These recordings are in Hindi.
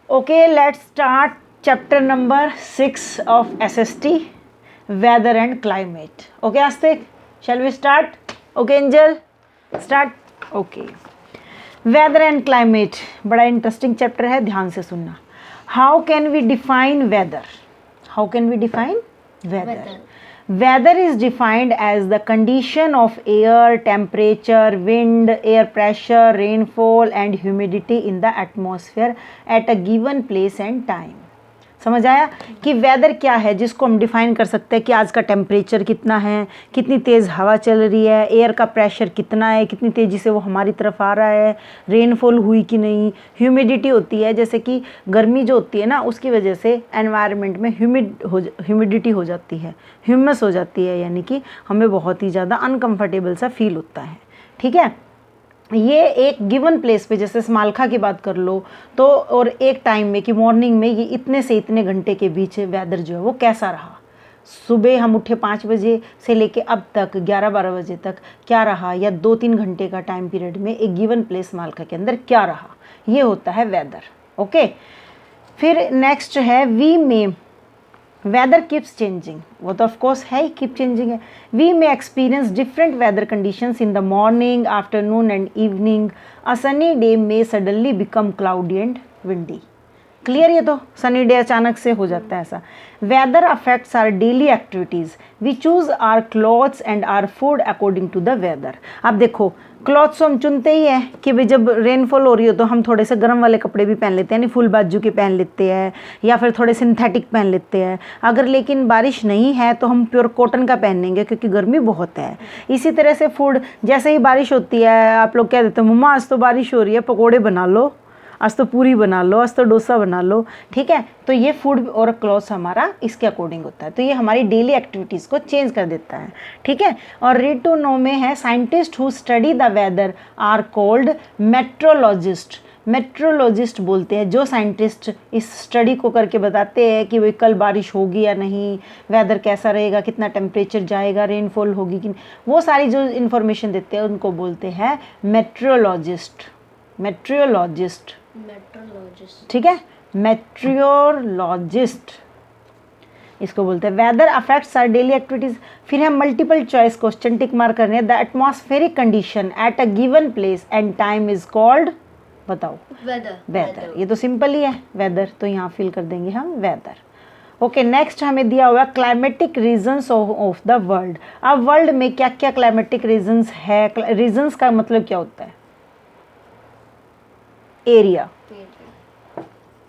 Okay, let's start chapter number 6 of SST, weather and climate. Okay, Astik, shall we start? Okay, Angel, start. Okay, weather and climate, बड़ा इंटरेस्टिंग चैप्टर है, ध्यान से सुनना. How can we define weather? How can we define weather? Weather is defined as the condition of air, temperature, wind, air pressure, rainfall and humidity in the atmosphere at a given place and time. समझ आया कि वेदर क्या है जिसको हम डिफाइन कर सकते हैं कि आज का टेम्परेचर कितना है, कितनी तेज़ हवा चल रही है, एयर का प्रेशर कितना है, कितनी तेज़ी से वो हमारी तरफ आ रहा है, रेनफॉल हुई कि नहीं, ह्यूमिडिटी होती है, जैसे कि गर्मी जो होती है ना उसकी वजह से एनवायरनमेंट में ह्यूमिडिटी हो जाती है, ह्यूमस हो जाती है, यानी कि हमें बहुत ही ज़्यादा अनकम्फर्टेबल सा फील होता है. ठीक है, ये एक गिवन प्लेस पे, जैसे समालखा की बात कर लो तो, और एक टाइम में कि मॉर्निंग में ये इतने से इतने घंटे के बीच वेदर जो है वो कैसा रहा, सुबह हम उठे 5 बजे से लेके अब तक 11-12 बजे तक क्या रहा, या 2-3 घंटे का टाइम पीरियड में एक गिवन प्लेस समालखा के अंदर क्या रहा, ये होता है वेदर. ओके, फिर नेक्स्ट है we may. Weather keeps changing, वो तो ऑफकोर्स है ही, कीप चेंजिंग है. We may experience different weather conditions in the morning, afternoon and evening. A sunny day may suddenly become cloudy and windy. Clear, ये तो सनी डे अचानक से हो जाता है ऐसा. Weather affects our daily activities. We choose our clothes and our food according to the weather. अब देखो, क्लॉथ्स हम चुनते ही हैं कि भाई जब रेनफॉल हो रही हो तो हम थोड़े से गर्म वाले कपड़े भी पहन लेते हैं, यानी फुल बाजू के पहन लेते हैं, या फिर थोड़े सिंथेटिक पहन लेते हैं. अगर लेकिन बारिश नहीं है तो हम प्योर कॉटन का पहनेंगे क्योंकि गर्मी बहुत है. इसी तरह से फूड, जैसे ही बारिश होती है आप लोग कह देते हो मम्मा आज तो बारिश हो रही है, पकोड़े बना लो, आज तो पूरी बना लो, आज तो डोसा बना लो. ठीक है, तो ये फूड और क्लॉथ्स हमारा इसके अकॉर्डिंग होता है, तो ये हमारी डेली एक्टिविटीज़ को चेंज कर देता है. ठीक है, और रीड टू नो में है scientist who study the weather are called meteorologist. Meteorologist बोलते हैं जो साइंटिस्ट इस स्टडी को करके बताते हैं कि भाई कल बारिश होगी या नहीं, वेदर कैसा रहेगा, कितना टेम्परेचर जाएगा, रेनफॉल होगी कि नहीं, वो सारी जो इन्फॉर्मेशन देते हैं उनको बोलते हैं मेट्रोलॉजिस्ट. मेट्रोलॉजिस्ट, ठीक है, मेट्रोलॉजिस्ट इसको बोलते हैं. Weather affects our daily activities. फिर हम मल्टीपल चॉइस क्वेश्चन टिक मार करने. The atmospheric condition at a given place and time is called, बताओ, वेदर. ये तो सिंपल ही है, वेदर, तो यहाँ फिल कर देंगे हम वेदर. ओके, नेक्स्ट हमें दिया हुआ climatic regions of the world. अब वर्ल्ड में क्या क्या क्लाइमेटिक रीजन्स है. रीजन्स का मतलब क्या होता है, एरिया.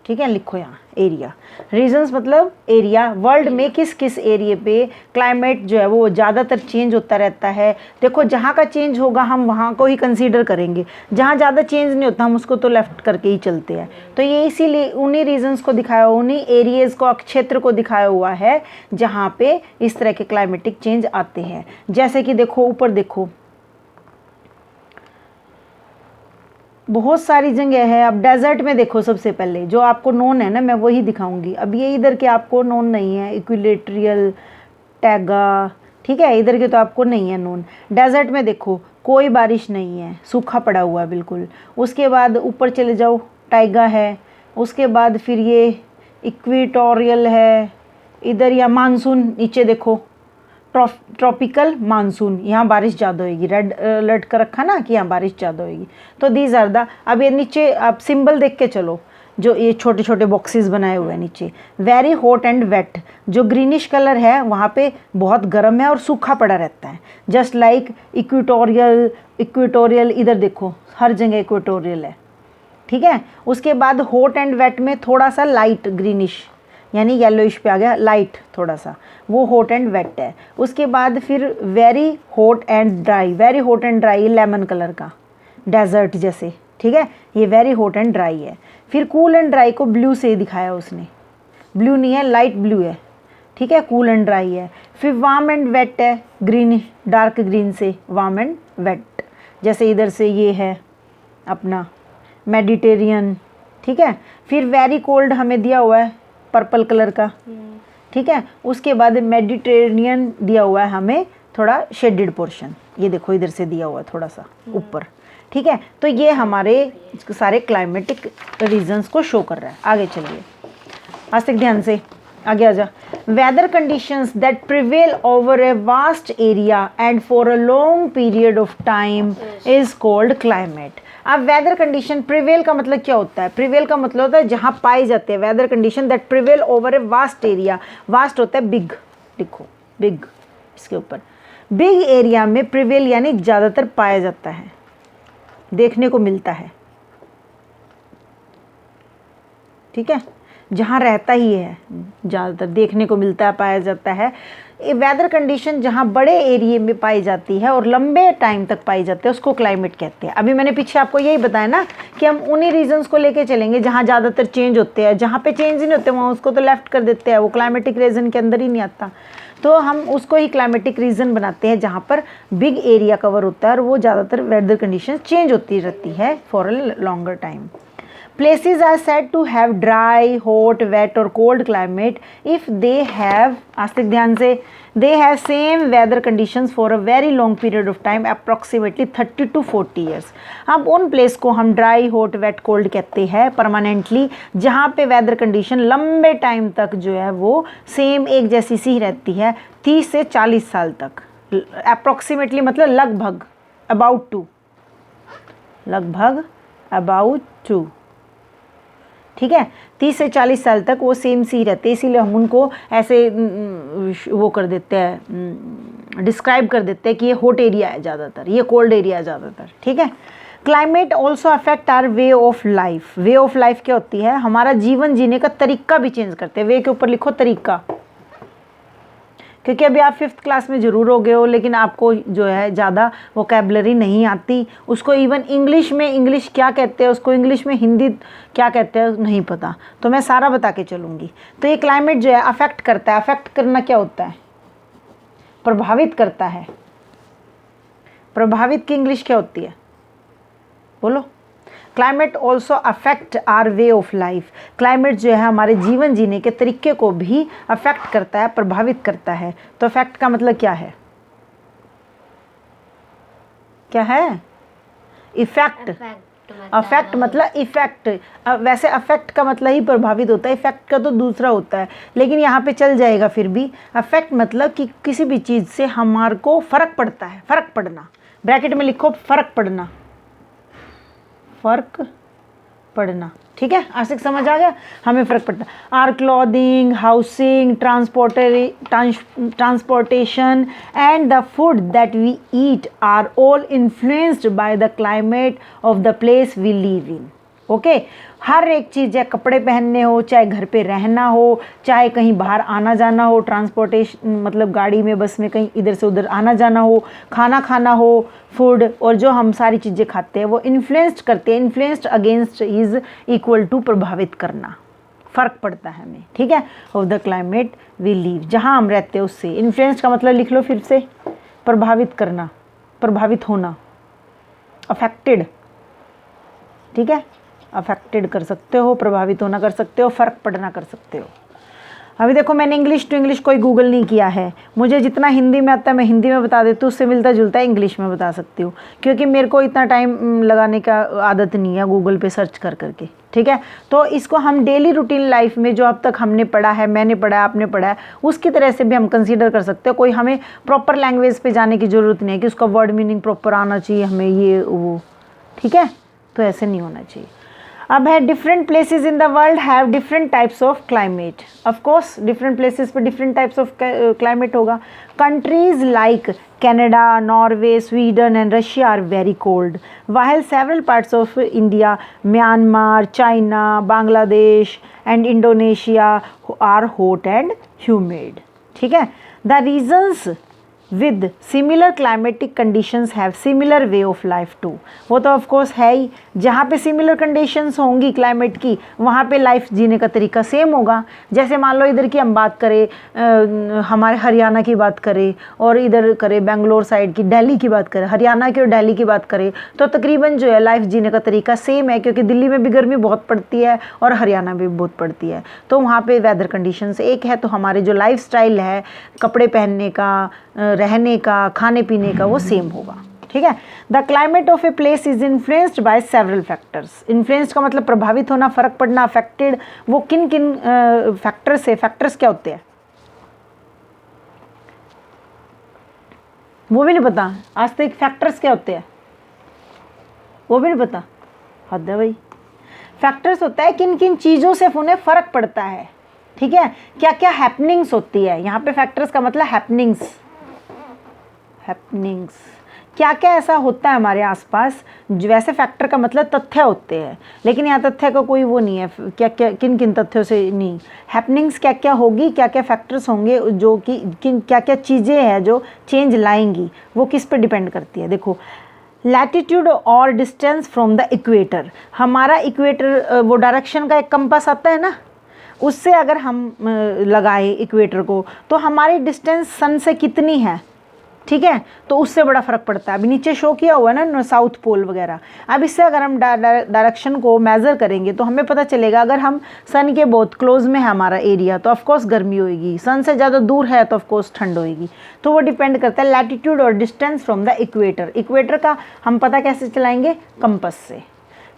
ठीक है, लिखो यहाँ एरिया. रीजन्स मतलब एरिया. वर्ल्ड में किस किस एरिया पे क्लाइमेट जो है वो ज़्यादातर चेंज होता रहता है. देखो, जहाँ का चेंज होगा हम वहाँ को ही कंसीडर करेंगे, जहाँ ज़्यादा चेंज नहीं होता हम उसको तो लेफ्ट करके ही चलते हैं. तो ये इसीलिए उन्हीं रीजन्स को दिखाया, उन्हीं एरियाज़ को, क्षेत्र को दिखाया हुआ है जहाँ पे इस तरह के क्लाइमेटिक चेंज आते हैं. जैसे कि देखो, ऊपर देखो, बहुत सारी जगह है. अब डेजर्ट में देखो, सबसे पहले जो आपको नोन है ना मैं वही दिखाऊंगी. अब ये इधर के आपको नोन नहीं है, इक्विलेटरल, टैगा, ठीक है, इधर के तो आपको नहीं है नोन. डेजर्ट में देखो कोई बारिश नहीं है, सूखा पड़ा हुआ है बिल्कुल. उसके बाद ऊपर चले जाओ, टाइगा है. उसके बाद फिर ये इक्वेटोरियल है इधर, या मानसून नीचे देखो, ट्रॉपिकल मानसून, यहाँ बारिश ज़्यादा होगी. रेड अलर्ट कर रखा ना कि यहाँ बारिश ज़्यादा होगी. तो दीज आर द, अब ये नीचे आप सिंबल देख के चलो, जो ये छोटे छोटे बॉक्सेस बनाए हुए हैं नीचे. वेरी हॉट एंड वेट, जो ग्रीनिश कलर है वहाँ पे बहुत गर्म है और सूखा पड़ा रहता है. Just like equatorial. इक्वेटोरियल इधर देखो, हर जगह इक्वेटोरियल है. ठीक है, उसके बाद हॉट एंड वेट में थोड़ा सा लाइट ग्रीनिश, यानी येलोइश पे आ गया, लाइट थोड़ा सा, वो हॉट एंड वेट है. उसके बाद फिर very hot and dry. Very hot and dry lemon colour का, डेजर्ट जैसे. ठीक है, ये वेरी हॉट एंड ड्राई है. फिर कूल एंड ड्राई को ब्लू से दिखाया उसने, ब्लू नहीं है, लाइट ब्लू है. ठीक है, कूल एंड ड्राई है. फिर वार्म एंड वेट है, ग्रीन, डार्क ग्रीन से वार्म एंड वेट, जैसे इधर से ये है अपना मेडिटेरियन. ठीक है, फिर वेरी कोल्ड हमें दिया हुआ है पर्पल कलर का. ठीक है, उसके बाद मेडिटेरेनियन दिया हुआ है हमें थोड़ा शेडेड पोर्शन, ये देखो इधर से दिया हुआ है थोड़ा सा ऊपर. ठीक है, तो ये हमारे सारे क्लाइमेटिक रीजंस को शो कर रहा है। आगे चलिए, आज तक ध्यान से आगे आ जा। Weather conditions that prevail over a vast area and for a long period of time is called climate. अब वेदर कंडीशन, प्रिवेल का मतलब क्या होता है? प्रिवेल का मतलब होता है जहाँ पाए जाते हैं। Weather condition that prevail over a vast area, vast होता है बिग, लिखो बिग इसके ऊपर। बिग एरिया में प्रिवेल यानी ज़्यादातर पाया जाता है, देखने को मिलता है, ठीक है, जहाँ रहता ही है ज़्यादातर देखने को मिलता है, पाया जाता है। ये वेदर कंडीशन जहाँ बड़े एरिया में पाई जाती है और लंबे टाइम तक पाई जाती है उसको क्लाइमेट कहते हैं। अभी मैंने पीछे आपको यही बताया ना कि हम उन्हीं रीजंस को लेके चलेंगे जहाँ ज़्यादातर चेंज होते हैं। जहाँ पे चेंज नहीं होते वहाँ उसको तो लेफ्ट कर देते हैं, वो क्लाइमेटिक रीजन के अंदर ही नहीं आता। तो हम उसको ही क्लाइमेटिक रीजन बनाते हैं जहाँ पर बिग एरिया कवर होता है और वो ज़्यादातर वेदर कंडीशन चेंज होती रहती है for a longer time. Places are said to have dry, hot, wet or cold climate if they have, आज तक ध्यान से, they have same weather conditions for a very long period of time, approximately 30 to 40 years। अब उन प्लेस को हम ड्राई, हॉट, वेट, कोल्ड कहते हैं परमानेंटली, जहाँ पे वेदर कंडीशन लंबे टाइम तक जो है वो सेम एक जैसी सी रहती है, 30 से 40 साल तक। अप्रॉक्सीमेटली मतलब लगभग, अबाउट टू, लगभग अबाउट टू, ठीक है, 30 से 40 साल तक वो सेम सी रहते हैं। इसीलिए हम उनको ऐसे वो कर देते हैं, डिस्क्राइब कर देते हैं कि ये हॉट एरिया है ज़्यादातर, ये कोल्ड एरिया है ज़्यादातर, ठीक है। Climate also affect our way of life. Way of life क्या होती है? हमारा जीवन जीने का तरीका भी चेंज करते हैं। वे के ऊपर लिखो तरीका, क्योंकि अभी आप 5th क्लास में ज़रूर हो गए हो, लेकिन आपको जो है ज़्यादा वोकेबलरी नहीं आती। उसको इवन इंग्लिश में, इंग्लिश क्या कहते हैं उसको, इंग्लिश में हिंदी क्या कहते हैं नहीं पता, तो मैं सारा बता के चलूँगी। तो ये क्लाइमेट जो है अफेक्ट करता है। अफेक्ट करना क्या होता है? प्रभावित करता है। प्रभावित की इंग्लिश क्या होती है? बोलो। Climate also affect our way of life. Climate जो है हमारे जीवन जीने के तरीके को भी अफेक्ट करता है, प्रभावित करता है। तो अफेक्ट का मतलब क्या है? क्या है? इफेक्ट। अफेक्ट मतलब इफेक्ट। वैसे अफेक्ट का मतलब ही प्रभावित होता है, इफेक्ट का तो दूसरा होता है, लेकिन यहाँ पे चल जाएगा फिर भी। अफेक्ट मतलब कि किसी भी चीज़ से हमारे को फ़र्क पड़ता है। फ़र्क पड़ना, ब्रैकेट में लिखो फ़र्क पड़ना, फ़र्क पड़ना, ठीक है। आज तक समझ आ गया? हमें फ़र्क पड़ता है। Our clothing, housing, transportation and the food that we eat are all influenced by the climate of the place we live in. Okay, हर एक चीज़, चाहे कपड़े पहनने हो, चाहे घर पे रहना हो, चाहे कहीं बाहर आना जाना हो, ट्रांसपोर्टेशन मतलब गाड़ी में, बस में कहीं इधर से उधर आना जाना हो, खाना खाना हो, फूड, और जो हम सारी चीज़ें खाते हैं वो इन्फ्लुएंस्ड करते हैं। Influenced against is equal to प्रभावित करना, फ़र्क पड़ता है हमें, ठीक है, of the climate we live, जहाँ हम रहते हैं उससे। इन्फ्लुएंस्ड का मतलब लिख लो फिर से, प्रभावित करना, प्रभावित होना, अफेक्टेड, ठीक है। अफेक्टेड कर सकते हो, प्रभावित होना कर सकते हो, फ़र्क पड़ना कर सकते हो। अभी देखो मैंने इंग्लिश टू इंग्लिश कोई गूगल नहीं किया है। मुझे जितना हिंदी में आता है मैं हिंदी में बता देती हूँ, उससे मिलता जुलता है इंग्लिश में बता सकती हूँ, क्योंकि मेरे को इतना टाइम लगाने का आदत नहीं है गूगल पे सर्च कर करके, ठीक है। तो इसको हम डेली रूटीन लाइफ में जो अब तक हमने पढ़ा है, मैंने पढ़ा है, आपने पढ़ा है, उसकी तरह से भी हम कंसीडर कर सकते हो। कोई हमें प्रॉपर लैंग्वेज पे जाने की ज़रूरत नहीं है कि उसका वर्ड मीनिंग प्रॉपर आना चाहिए हमें, ये वो, ठीक है। तो ऐसे नहीं होना चाहिए। अब है different places in the world have different types of climate. Of course different places पे डिफरेंट टाइप्स ऑफ क्लाइमेट होगा। Countries like Canada, Norway, Sweden and Russia are very cold, while several parts of India, Myanmar, China, Bangladesh and Indonesia are hot and humid. ठीक है. The regions with similar climatic conditions have similar way of life too. वो तो ऑफ कोर्स है ही, जहाँ पे सिमिलर कंडीशंस होंगी क्लाइमेट की वहाँ पे लाइफ जीने का तरीका सेम होगा. जैसे मान लो इधर की हम बात करें, हमारे हरियाणा की बात करें और इधर करें बेंगलोर साइड की, दिल्ली की बात करें, हरियाणा की और दिल्ली की बात करें तो तकरीबन जो है लाइफ जीने का तरीका सेम है, क्योंकि दिल्ली में भी गर्मी बहुत पड़ती है और हरियाणा में भी बहुत पड़ती है. तो वहाँ पे वेदर कंडीशंस एक है, तो हमारे जो लाइफ स्टाइल है, कपड़े पहनने का, रहने का, खाने पीने का, वो सेम होगा. ठीक है। The climate of a place is influenced by several factors. Influenced का मतलब प्रभावित होना, फर्क पड़ना, अफेक्टेड, वो किन किन फैक्टर्स से, फैक्टर्स क्या होते हैं वो भी नहीं पता। आज तक फैक्टर्स क्या होते हैं वो भी नहीं पता, हद है भाई। फैक्टर्स होता है किन किन चीज़ों से उन्हें फ़र्क पड़ता है, ठीक है, क्या क्या हैपनिंग्स होती है। यहाँ पे फैक्टर्स का मतलब हैपनिंग्स, हैपनिंग्स क्या क्या ऐसा होता है हमारे आसपास। वैसे फैक्टर का मतलब तथ्य होते हैं, लेकिन यहाँ तथ्य का कोई वो नहीं है, क्या क्या किन किन तथ्यों से नहीं, हैपनिंग्स क्या क्या होगी, क्या क्या फैक्टर्स होंगे जो कि किन क्या क्या चीज़ें हैं जो चेंज लाएंगी, वो किस पे डिपेंड करती है। देखो लैटिट्यूड और डिस्टेंस फ्रॉम द इक्वेटर, हमारा इक्वेटर वो डायरेक्शन का एक कंपास आता है ना, उससे अगर हम लगाए इक्वेटर को तो हमारी डिस्टेंस सन से कितनी है, ठीक है, तो उससे बड़ा फ़र्क पड़ता है। अभी नीचे शो किया हुआ है ना साउथ पोल वगैरह। अब इससे अगर हम डायरेक्शन को मेज़र करेंगे तो हमें पता चलेगा अगर हम सन के बहुत क्लोज में है हमारा एरिया तो ऑफकोर्स गर्मी होएगी, सन से ज़्यादा दूर है तो ऑफकोर्स ठंड होएगी। तो वो डिपेंड करता है लैटिट्यूड और distance from the equator. Equator का हम पता कैसे चलाएंगे, कंपास से।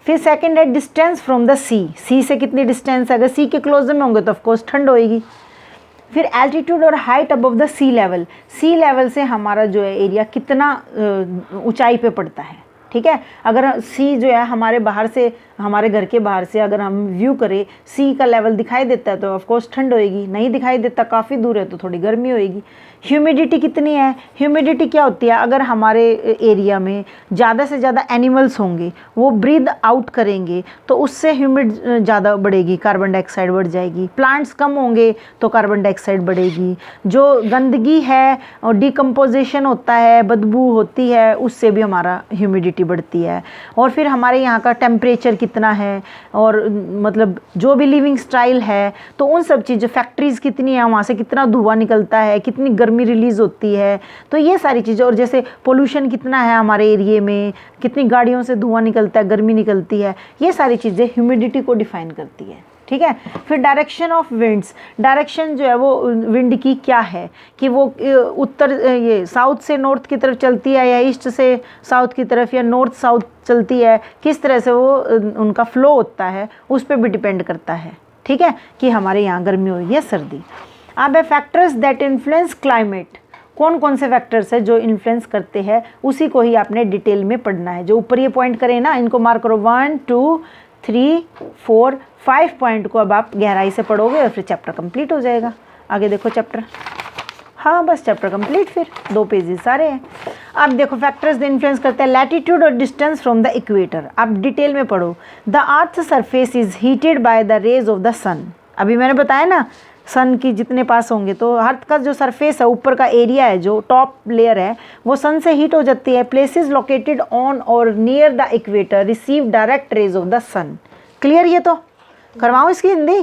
फिर सेकेंड है डिस्टेंस फ्रॉम द सी, सी से कितनी डिस्टेंस है, अगर सी के क्लोज में होंगे तो ऑफकोर्स ठंड होएगी। फिर एल्टीट्यूड और height above the sea level, sea level से हमारा जो है एरिया कितना ऊंचाई पे पड़ता है, ठीक है। अगर सी जो है हमारे बाहर से, हमारे घर के बाहर से अगर हम व्यू करें, सी का लेवल दिखाई देता है तो ऑफकोर्स ठंड होएगी, नहीं दिखाई देता काफ़ी दूर है तो थोड़ी गर्मी होएगी। ह्यूमिडिटी कितनी है, ह्यूमिडिटी क्या होती है, अगर हमारे एरिया में ज़्यादा से ज़्यादा एनिमल्स होंगे वो ब्रीद आउट करेंगे तो उससे ह्यूमिड ज़्यादा बढ़ेगी, कार्बन डाइऑक्साइड बढ़ जाएगी। प्लांट्स कम होंगे तो कार्बन डाइऑक्साइड बढ़ेगी। जो गंदगी है और डिकम्पोजिशन होता है, बदबू होती है, उससे भी हमारा ह्यूमिडिटी बढ़ती है। और फिर हमारे यहाँ का टेम्परेचर कितना है, और मतलब जो भी लिविंग स्टाइल है, तो उन सब चीज़, फैक्ट्रीज़ कितनी है, वहाँ से कितना धुआं निकलता है, कितनी गर्मी रिलीज़ होती है, तो ये सारी चीज़ें। और जैसे पोल्यूशन कितना है हमारे एरिए में, कितनी गाड़ियों से धुआं निकलता है, गर्मी निकलती है, ये सारी चीज़ें ह्यूमिडिटी को डिफाइन करती है, ठीक है। फिर डायरेक्शन ऑफ विंड्स, डायरेक्शन जो है वो विंड की क्या है कि वो उत्तर ये साउथ से नॉर्थ की तरफ चलती है या ईस्ट से साउथ की तरफ या नॉर्थ साउथ चलती है, किस तरह से वो उनका फ्लो होता है, उस पर भी डिपेंड करता है, ठीक है, कि हमारे यहाँ गर्मी होगी या सर्दी। अब है फैक्टर्स दैट इन्फ्लुएंस क्लाइमेट, कौन कौन से फैक्टर्स है जो इन्फ्लुएंस करते हैं, उसी को ही आपने डिटेल में पढ़ना है। जो ऊपर ये पॉइंट करें ना, इनको मार्क करो, 1 2 3 4 5 पॉइंट को अब आप गहराई से पढ़ोगे और फिर चैप्टर कंप्लीट हो जाएगा। आगे देखो चैप्टर, हाँ बस चैप्टर कंप्लीट, फिर 2 पेजेस सारे हैं। अब देखो फैक्टर्स इन्फ्लुएंस करते हैं लैटिट्यूड और डिस्टेंस फ्रॉम द इक्वेटर। आप डिटेल में पढ़ो। The earth surface is heated by the rays of the sun. अभी मैंने बताया ना, सन की जितने पास होंगे तो अर्थ का जो सरफेस है, ऊपर का एरिया है, जो टॉप लेयर है, वो सन से हीट हो जाती है। प्लेसेस लोकेटेड ऑन और near the equator receive direct rays of the sun. Clear? ये तो करवाऊँ इसकी हिंदी,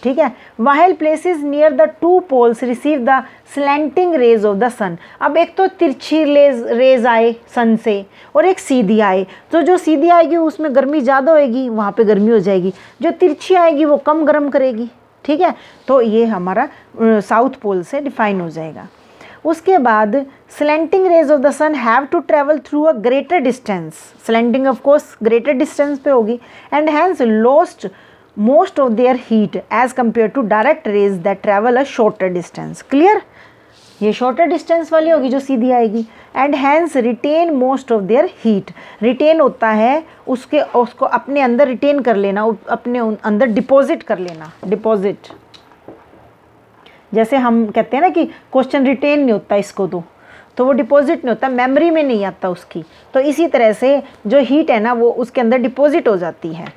ठीक है। While places near the two poles receive the slanting rays of the sun. अब एक तो तिरछी रेज आए सन से और एक सीधी आए, तो जो सीधी आएगी उसमें गर्मी ज़्यादा होएगी, वहाँ पे गर्मी हो जाएगी। जो तिरछी आएगी वो कम गर्म करेगी, ठीक है। तो ये हमारा साउथ पोल से डिफाइन हो जाएगा। उसके बाद slanting rays of the sun have to travel through a greater distance. Slanting of course greater distance पे होगी, and hence lost most of their heat as compared to direct rays that travel a shorter distance. Clear? ये शॉर्टर डिस्टेंस वाली होगी जो सीधी आएगी। And hence retain most of their heat. Retain होता है उसको अपने अंदर रिटेन कर लेना, अपने अंदर डिपॉजिट कर लेना। डिपॉजिट, जैसे हम कहते हैं ना कि क्वेश्चन रिटेन नहीं होता इसको, तो वो डिपॉजिट नहीं होता, मेमोरी में नहीं आता उसकी। तो इसी तरह से जो हीट है ना वो उसके अंदर डिपॉजिट हो जाती है।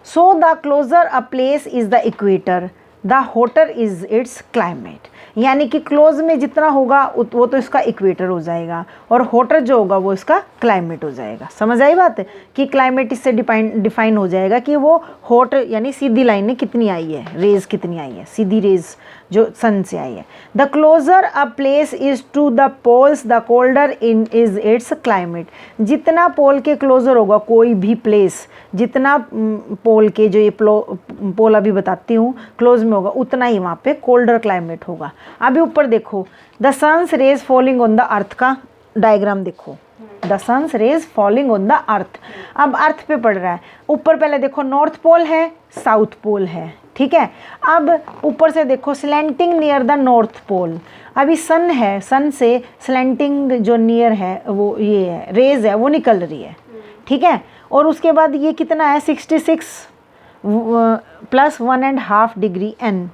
So the closer a place is the equator the hotter is its climate. यानी कि क्लोज में जितना होगा वो तो इसका इक्वेटर हो जाएगा, और हॉटर जो होगा वो इसका क्लाइमेट हो जाएगा। समझ आई बात है कि क्लाइमेट इससे डिफाइन हो जाएगा कि वो हॉट यानी सीधी लाइन में कितनी आई है, रेज कितनी आई है, सीधी रेज जो सन से आई है। The closer a place is to the poles the colder in is its climate. जितना पोल के क्लोजर होगा कोई भी प्लेस, जितना पोल के जो ये पोल अभी बताती हूँ क्लोज में होगा, उतना ही वहाँ पे कोल्डर क्लाइमेट होगा। अभी ऊपर देखो, the sun's rays falling on the earth का डायग्राम देखो, the sun's rays falling on the earth. अब अर्थ पे पड़ रहा है, ऊपर पहले देखो नॉर्थ पोल है, साउथ पोल है, ठीक है। अब ऊपर से देखो slanting near the north pole, अभी सन है, सन से स्लैंटिंग जो नियर है वो ये है, रेज है वो निकल रही है, ठीक है। और उसके बाद ये कितना है 66 + 1.5 डिग्री N,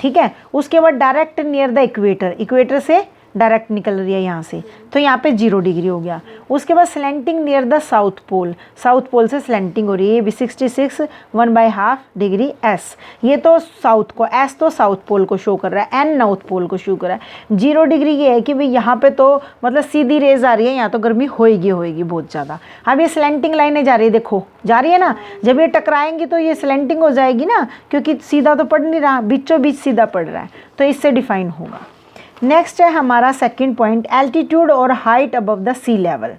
ठीक है। उसके बाद direct near the equator, equator से डायरेक्ट निकल रही है यहाँ से, तो यहाँ पे 0 डिग्री हो गया। उसके बाद slanting near the south pole, south pole से स्लैंटिंग हो रही है, ये भी 66 1/2 डिग्री S, ये तो साउथ को, S तो साउथ पोल को शो कर रहा है, N नॉर्थ पोल को शो कर रहा है। 0 डिग्री ये है कि भाई यहाँ पे तो मतलब सीधी रेज आ रही है, यहाँ तो गर्मी होएगी बहुत ज़्यादा। अब ये स्लैंटिंग लाइनें जा रही है, देखो जा रही है ना, जब ये टकराएंगी तो ये स्लैंटिंग हो जाएगी ना, क्योंकि सीधा तो पड़ नहीं रहा, बीचों बीच सीधा पड़ रहा है, तो इससे डिफाइन होगा। नेक्स्ट है हमारा सेकंड पॉइंट, एल्टीट्यूड और height above the sea level.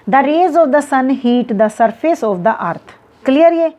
The rays of the sun heat the surface of the earth, clear ये,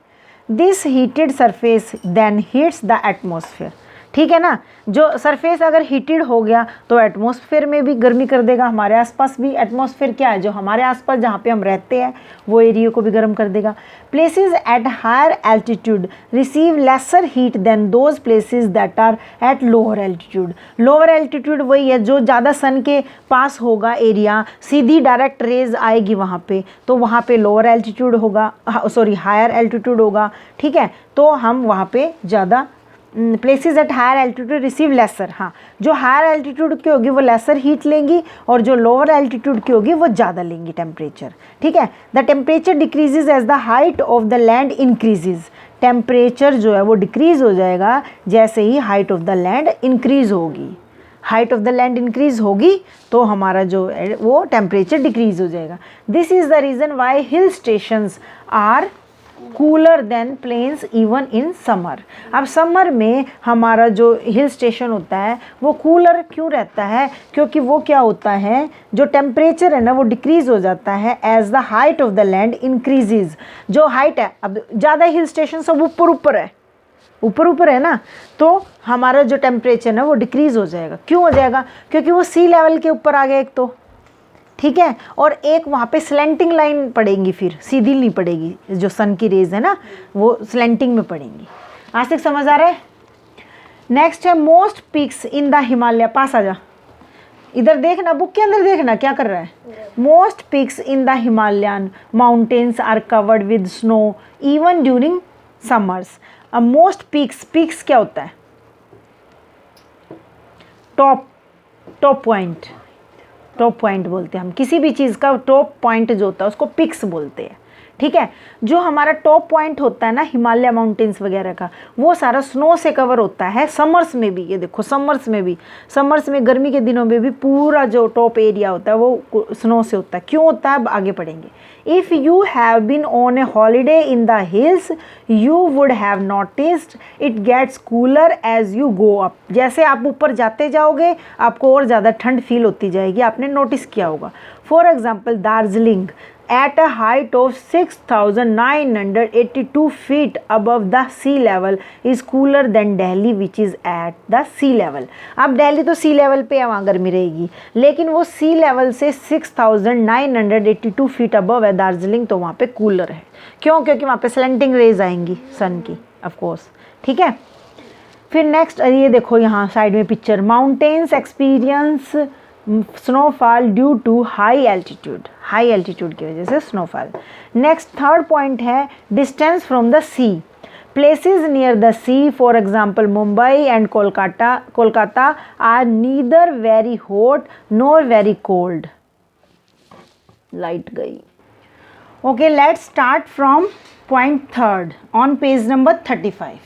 this heated surface then heats the atmosphere, ठीक है ना। जो सरफेस अगर हीटेड हो गया तो एटमॉस्फेयर में भी गर्मी कर देगा, हमारे आसपास भी एटमॉस्फेयर क्या है, जो हमारे आसपास जहाँ पे हम रहते हैं वो एरिया को भी गर्म कर देगा। Places at higher altitude receive lesser heat than those places that are at lower altitude. Lower altitude वही है जो ज़्यादा सन के पास होगा एरिया, सीधी डायरेक्ट रेज आएगी वहाँ पे, तो वहाँ पे लोअर एल्टीट्यूड होगा, सॉरी हायर एल्टीट्यूड होगा, ठीक है। तो हम वहाँ पे ज़्यादा places at higher altitude receive lesser, हाँ जो हायर एल्टीट्यूड की होगी वो लेसर हीट लेंगी और जो लोअर एल्टीट्यूड की होगी वो ज़्यादा लेंगी टेम्परेचर, ठीक है। The temperature decreases as the height of the land increases, temperature जो है वो डिक्रीज हो जाएगा जैसे ही height of the land increase होगी। Height of the land increase होगी तो हमारा जो है वो टेम्परेचर डिक्रीज हो जाएगा। This is the reason why hill stations are cooler than plains even in summer. अब समर में हमारा जो हिल स्टेशन होता है वो कूलर क्यों रहता है, क्योंकि वो क्या होता है, जो टेम्परेचर है ना वो डिक्रीज हो जाता है as the height of the land increases. जो हाइट है, अब ज़्यादा हिल स्टेशन सब ऊपर है, ऊपर है ना, तो हमारा जो टेम्परेचर है वो डिक्रीज हो जाएगा। क्यों हो जाएगा, क्योंकि वो सी लेवल के ऊपर आ गया एक तो, ठीक है, और एक वहाँ पे स्लैंटिंग लाइन पड़ेगी, फिर सीधी नहीं पड़ेगी, जो सन की रेज है ना वो स्लैंटिंग में पड़ेंगी। आज तक समझ आ रहा है। नेक्स्ट है most peaks in the Himalaya, पास आ जा, इधर देखना, बुक के अंदर देखना क्या कर रहा है। Most peaks in the Himalayan mountains are covered with snow even during summers. अब मोस्ट पीक्स, पीक्स क्या होता है, टॉप पॉइंट, टॉप पॉइंट बोलते हैं हम, किसी भी चीज़ का टॉप पॉइंट जो होता है उसको पिक्स बोलते हैं, ठीक है। जो हमारा टॉप पॉइंट होता है ना हिमालय माउंटेन्स वगैरह का, वो सारा स्नो से कवर होता है। समर्स में भी, ये देखो समर्स में गर्मी के दिनों में भी पूरा जो टॉप एरिया होता है वो स्नो से होता है। क्यों होता है अब आगे पढ़ेंगे। If you have been on a holiday in the hills you would have noticed it gets cooler as you go up. जैसे आप ऊपर जाते जाओगे आपको और ज़्यादा ठंड फील होती जाएगी, आपने नोटिस किया होगा। For example Darjeeling at a height of 6,982 feet above the sea level is cooler than Delhi which is at the sea level। अब दिल्ली तो सी लेवल पे है, वहाँ गर्मी रहेगी, लेकिन वो सी लेवल से 6,982 फीट अबव है दार्जिलिंग, तो वहाँ पे कूलर है। क्यों, क्योंकि वहाँ पे स्लैंटिंग रेज आएंगी सन की, ऑफ कोर्स, ठीक है। फिर नेक्स्ट ये देखो यहाँ साइड में picture, mountains experience snowfall due to high altitude, high altitude की वजह से स्नोफॉल। नेक्स्ट थर्ड पॉइंट है distance from the sea. Places near the sea for example Mumbai and Kolkata are neither very hot nor very cold. Light गई। Okay, let's start from point third on page number 35,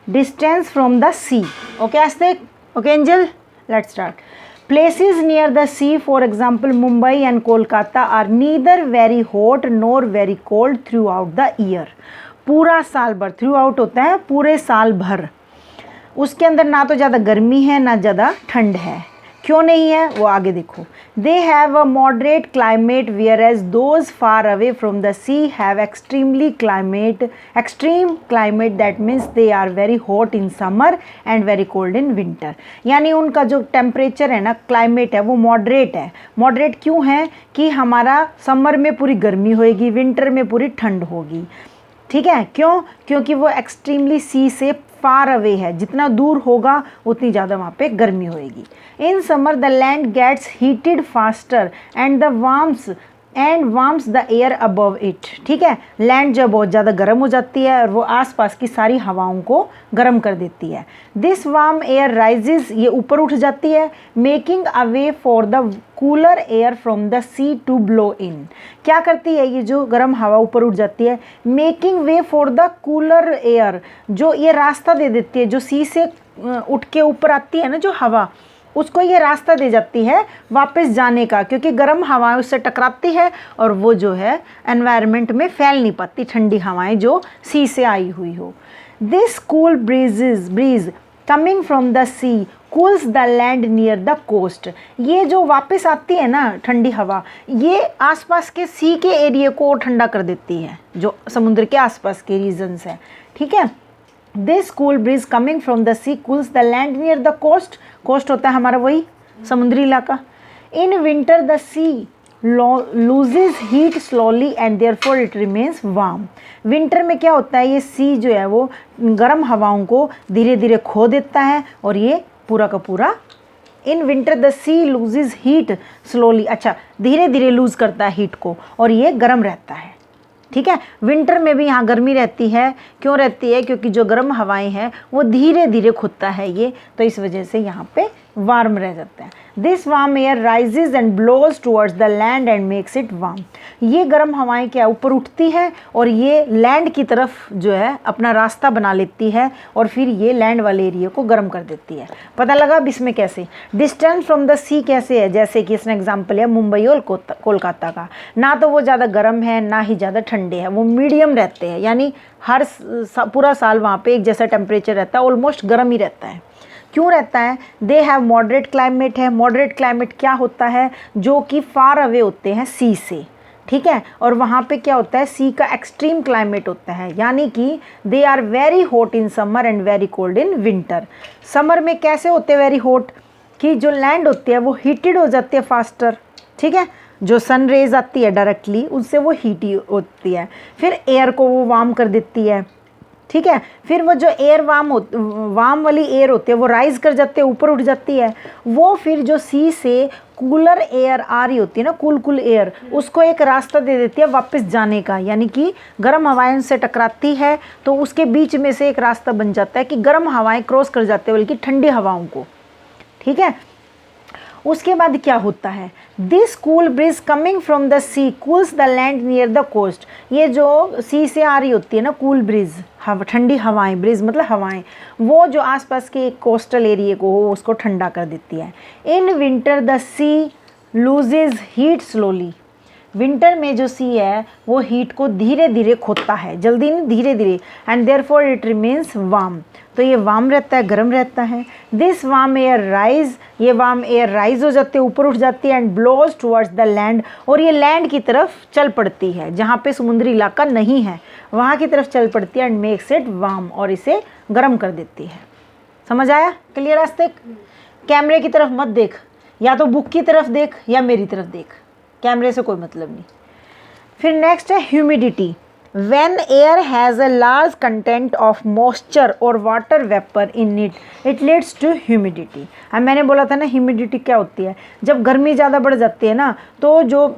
distance from the sea. Okay Aastik, okay Angel, let's start. Places near the sea, for example Mumbai and Kolkata, are neither very hot nor very cold throughout the year। पूरा साल भर, throughout होता है पूरे साल भर, उसके अंदर ना तो ज़्यादा गर्मी है ना ज़्यादा ठंड है। क्यों नहीं है वो आगे देखो। They have a moderate climate whereas those far away from the sea have extreme climate that means they are very hot in summer and very cold in winter. यानी उनका जो टेम्परेचर है ना, क्लाइमेट है, वो मॉडरेट है। मॉडरेट क्यों है कि हमारा समर में पूरी गर्मी होगी, विंटर में पूरी ठंड होगी। ठीक है, क्यों? क्योंकि वो एक्सट्रीमली सी से फार अवे है, जितना दूर होगा उतनी ज़्यादा वहाँ पे गर्मी होएगी। In summer the land gets heated faster and the warms the air above it. ठीक है, लैंड जो बहुत ज़्यादा गर्म हो जाती है और वो आसपास की सारी हवाओं को गर्म कर देती है। दिस वार्म एयर राइजेज, ये ऊपर उठ जाती है, making a way for the cooler air from the sea to blow in. क्या करती है ये जो गर्म हवा ऊपर उठ जाती है? Making way for the cooler air, जो ये रास्ता दे देती है, जो सी से उठ के ऊपर आती है ना जो हवा, उसको ये रास्ता दे जाती है वापस जाने का, क्योंकि गर्म हवाएं उससे टकराती है और वो जो है एनवायरनमेंट में फैल नहीं पाती, ठंडी हवाएं जो सी से आई हुई हो। This cool breeze coming from the sea cools the land near the coast. ये जो वापस आती है ना ठंडी हवा, ये आसपास के सी के एरिया को ठंडा कर देती है, जो समुद्र के आसपास के रीजन्स हैं। ठीक है, this cool breeze coming from the sea cools the land near the coast. Coast होता है हमारा वही समुद्री इलाका। In winter the sea loses heat slowly and therefore it remains warm. Winter में क्या होता है, ये सी जो है वो गर्म हवाओं को धीरे धीरे खो देता है और ये पूरा का पूरा, in winter the sea loses heat slowly, अच्छा धीरे धीरे लूज करता है हीट को और ये गर्म रहता है। ठीक है, विंटर में भी यहाँ गर्मी रहती है। क्यों रहती है? क्योंकि जो गर्म हवाएं हैं वो धीरे धीरे खुदता है ये, तो इस वजह से यहाँ पे वार्म रह जाता है। This warm air rises and blows towards the land and makes it warm. ये गर्म हवाएं क्या ऊपर उठती है और ये लैंड की तरफ जो है अपना रास्ता बना लेती है और फिर ये लैंड वाले एरिया को गर्म कर देती है। पता लगा अब इसमें कैसे? डिस्टेंस फ्रॉम द सी कैसे है? जैसे कि इसने एग्जाम्पल है मुंबई और कोलकाता का, ना तो वो ज़्यादा गर्म है ना ही ज़्यादा ठंडे हैं, वो मीडियम रहते हैं, यानी हर पूरा साल वहाँ पे एक जैसा टेम्परेचर रहता है, ऑलमोस्ट गर्म ही रहता है। क्यों रहता है? दे हैव मॉडरेट क्लाइमेट है। मॉडरेट क्लाइमेट क्या होता है? जो कि फार अवे होते हैं सी से। ठीक है, और वहाँ पे क्या होता है, सी का एक्सट्रीम क्लाइमेट होता है, यानी कि they are very hot in summer and very cold in winter. Summer में कैसे होते हैं वेरी हॉट, कि जो लैंड होती है वो हीटेड हो जाती है फास्टर। ठीक है, जो सन रेज आती है डायरेक्टली उससे वो हीट होती है, फिर एयर को वो वार्म कर देती है। ठीक है, फिर वो जो एयर वार्म वाली एयर होती है वो राइज कर जाती है, ऊपर उठ जाती है। वो फिर जो सी से कूलर एयर आ रही होती है ना, कूल एयर, उसको एक रास्ता दे देती है वापस जाने का, यानी कि गर्म हवाएं से टकराती है तो उसके बीच में से एक रास्ता बन जाता है कि गर्म हवाएं क्रॉस कर जाते हैं बल्कि ठंडी हवाओं को। ठीक है, उसके बाद क्या होता है, this cool breeze coming from the sea cools the land near the coast. ये जो सी से आ रही होती है ना कूल ब्रीज, ठंडी हवाएं, ब्रीज मतलब हवाएं, वो जो आसपास के कोस्टल एरिया को हो उसको ठंडा कर देती है। In winter the sea loses heat slowly. Winter में जो सी है वो हीट को धीरे धीरे खोता है, जल्दी नहीं धीरे धीरे, and therefore it remains warm. तो ये वार्म रहता है, गर्म रहता है। दिस वार्म एयर राइज, ये वार्म एयर राइज हो जाती है, ऊपर उठ जाती है, and blows towards the land, और ये लैंड की तरफ चल पड़ती है, जहाँ पे समुद्री इलाका नहीं है वहाँ की तरफ चल पड़ती है, एंड मेक्स इट वार्म, और इसे गर्म कर देती है। समझ आया? क्लियर? आज तक कैमरे की तरफ मत देख, या तो बुक की तरफ देख या मेरी तरफ देख, कैमरे से कोई मतलब नहीं। फिर नेक्स्ट है humidity. When air has a large content of moisture or water vapor in it, it leads to humidity। अब मैंने बोला था ना ह्यूमिडिटी क्या होती है, जब गर्मी ज़्यादा बढ़ जाती है ना तो जो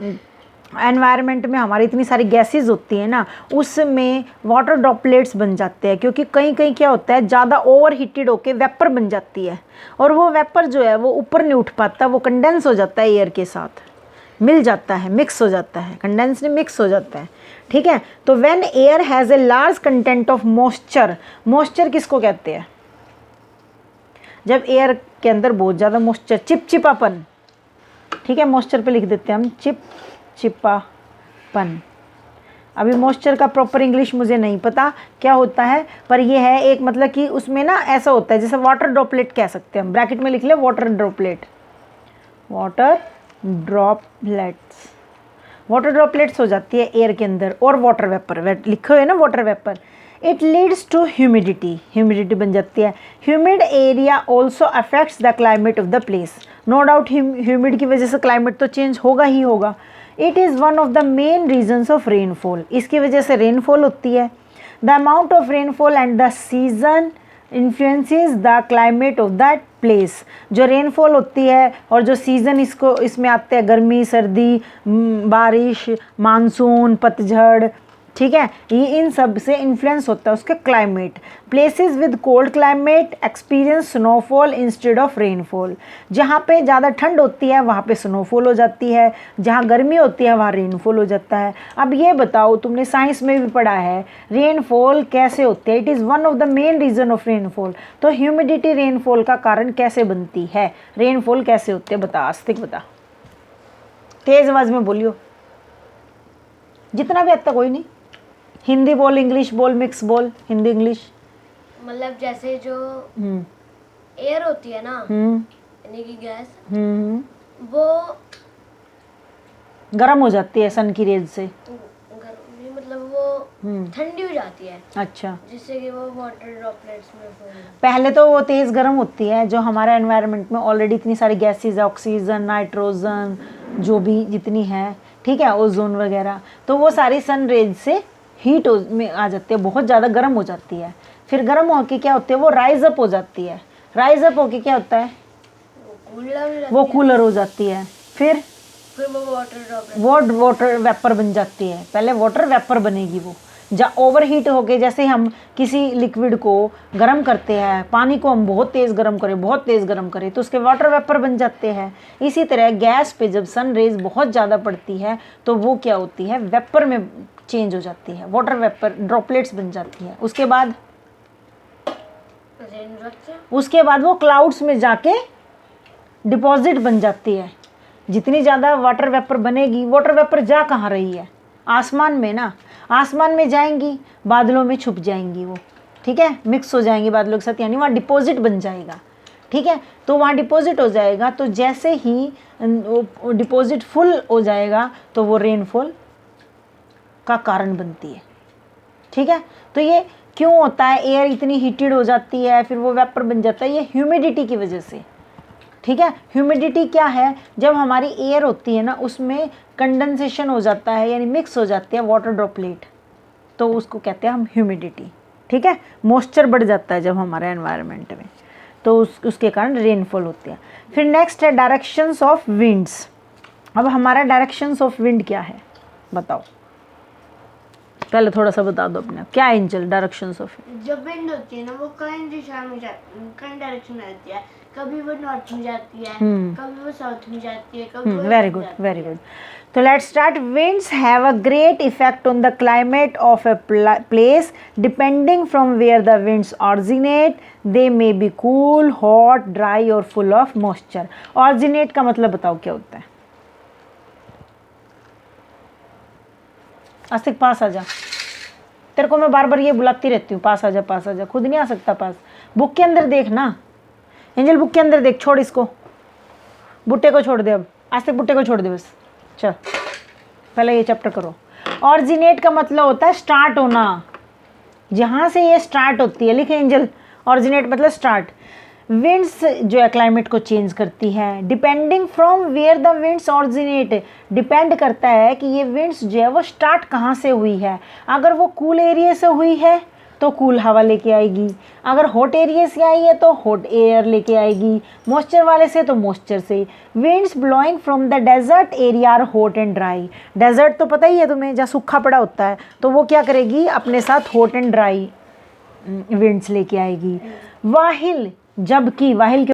एनवायरनमेंट में हमारी इतनी सारी गैसेस होती है ना उसमें वाटर ड्रॉपलेट्स बन जाते हैं, क्योंकि कहीं कहीं क्या होता है ज़्यादा ओवर हीटेड होकर वेपर बन जाती है, और वो वेपर जो है वो ऊपर नहीं उठ पाता, वो कंडेंस हो जाता है एयर के साथ, मिल जाता है, मिक्स हो जाता है, कंडेंस में मिक्स हो जाता है। ठीक है, तो when air has a large content of moisture, moisture किसको कहते हैं? जब एयर के अंदर बहुत ज़्यादा मॉइस्चर, चिपचिपापन। ठीक है, मॉइस्चर पे लिख देते हैं हम चिपचिपापन। अभी मॉइस्चर का प्रॉपर इंग्लिश मुझे नहीं पता क्या होता है, पर ये है एक मतलब कि उसमें ना ऐसा होता है जैसे वाटर ड्रॉपलेट कह सकते हैं हम, ब्रैकेट में लिख ले water droplet. Water droplets, water droplets हो जाती है एयर के अंदर, और वाटर वेपर लिखे हुए ना water vapour. It leads to humidity, humidity बन जाती है। Humid area also affects the climate of the place, no doubt humid की वजह से क्लाइमेट तो चेंज होगा ही होगा। It is one of the main reasons of rainfall, इसकी वजह से रेनफॉल होती है। The amount of rainfall and the season influences the climate of that place, जो रेनफॉल होती है और जो सीज़न इसमें आते हैं, गर्मी, सर्दी, बारिश, मानसून, पतझड़, ठीक है, ये इन सब से इन्फ्लुएंस होता है उसके climate. Places with cold climate experience snowfall instead of rainfall, जहाँ पे ज़्यादा ठंड होती है वहाँ पे स्नोफॉल हो जाती है, जहाँ गर्मी होती है वहाँ रेनफॉल हो जाता है। अब ये बताओ, तुमने साइंस में भी पढ़ा है रेनफॉल कैसे होती है, it is one of the main reason of rainfall. तो ह्यूमिडिटी रेनफॉल का कारण कैसे बनती है, रेनफॉल कैसे होती है, बता आस्तिक बता, तेज़ आवाज़ में बोलियो, जितना भी आता कोई नहीं, हिंदी बोल, इंग्लिश बोल, मिक्स बोल, हिंदी इंग्लिश। मतलब जैसे जो एयर होती है ना, यानी कि गैस, वो गर्म हो जाती है सन की रेज से, नहीं मतलब वो ठंडी हो जाती है, अच्छा, जिससे कि वो वाटर ड्रॉपलेट्स में फॉर्म। पहले तो वो तेज़ गर्म होती है, जो हमारे एनवायरनमेंट में ऑलरेडी इतनी सारी गैसेस, ऑक्सीजन, नाइट्रोजन, जो भी जितनी है, ठीक है, ओजोन वगैरह, तो वो सारी सन रेज से हीट में आ जाती है, बहुत ज़्यादा गर्म हो जाती है। फिर गर्म होके क्या होती है, वो राइज अप हो जाती है, राइज अप होके क्या होता है, वो कूलर हो जाती है। फिर वो वाटर वेपर बन जाती है, पहले वाटर वेपर बनेगी वो, जहाँ ओवर हीट होके, जैसे हम किसी लिक्विड को गर्म करते हैं, पानी को हम बहुत तेज़ गर्म करें, बहुत तेज़ गर्म करें तो उसके वाटर वेपर बन जाते हैं। इसी तरह गैस पे जब सन रेज बहुत ज़्यादा पड़ती है तो वो क्या होती है, वेपर में चेंज हो जाती है, वाटर वेपर ड्रॉपलेट्स बन जाती है। उसके बाद वो क्लाउड्स में जाके डिपॉजिट बन जाती है। जितनी ज़्यादा वाटर वेपर बनेगी, वाटर वेपर जा कहाँ रही है, आसमान में ना, आसमान में जाएंगी, बादलों में छुप जाएंगी वो, ठीक है, मिक्स हो जाएंगी बादलों के साथ, यानी वहाँ डिपॉजिट बन जाएगा, ठीक है। तो वहाँ डिपॉजिट हो जाएगा, तो जैसे ही डिपॉजिट फुल हो जाएगा तो वो रेनफॉल का कारण बनती है, ठीक है। तो ये क्यों होता है, एयर इतनी हीटेड हो जाती है, फिर वो वेपर बन जाता है, ये ह्यूमिडिटी की वजह से, ठीक है। ह्यूमिडिटी क्या है, जब हमारी एयर होती है ना उसमें कंडेंसेशन हो जाता है, यानी मिक्स हो जाती है वाटर ड्रॉपलेट, तो उसको कहते हैं हम ह्यूमिडिटी, ठीक है। मॉइस्चर बढ़ जाता है जब हमारे एनवायरनमेंट में, तो उसके कारण रेनफॉल होती है। फिर नेक्स्ट है डायरेक्शंस ऑफ विंड्स। अब हमारा डायरेक्शंस ऑफ विंड क्या है बताओ, पहले थोड़ा सा बता दो अपने, क्या एंजल डायरेक्शंस ऑफ विंड। जब विंड होती है ना वो कई दिशा में कई डायरेक्शन में जाती है, कभी वो नॉर्थ में जाती है, कभी वो साउथ में जाती है, कभी वो very good, very good. So let's start. Winds have a great effect on the climate of a place depending from where the winds originate, they may be cool, hot, dry और फुल ऑफ मॉइस्चर। ऑरिजिनेट का मतलब बताओ क्या होता है, आस्तिक पास आ जा, तेरे को मैं बार बार ये बुलाती रहती हूँ, पास आ जा, पास आ जा, खुद नहीं आ सकता पास। बुक के अंदर देख ना एंजल, बुक के अंदर देख, छोड़ इसको, बुट्टे को छोड़ दे, अब आस्तिक बुट्टे को छोड़ दे बस, चल पहले ये चैप्टर करो। ऑरिजिनेट का मतलब होता है स्टार्ट होना, जहाँ से ये स्टार्ट होती है, लिखे एंजल, ऑरिजिनेट मतलब स्टार्ट। विंड्स जो है क्लाइमेट को चेंज करती है, depending from where the winds originate, depend करता है कि ये विंड्स जो है वो स्टार्ट कहाँ से हुई है। अगर वो कूल एरिया से हुई है तो कूल हवा लेके आएगी, अगर हॉट एरिया से आई है तो हॉट एयर लेके आएगी, मॉइस्चर वाले से तो मॉइस्चर से। Winds blowing from the desert area are hot and dry, desert तो पता ही है तुम्हें, जहाँ सूखा पड़ा होता है, तो वो क्या करेगी, अपने साथ हॉट एंड ड्राई विंड्स लेके आएगी। वाहिल, जबकि वाहिल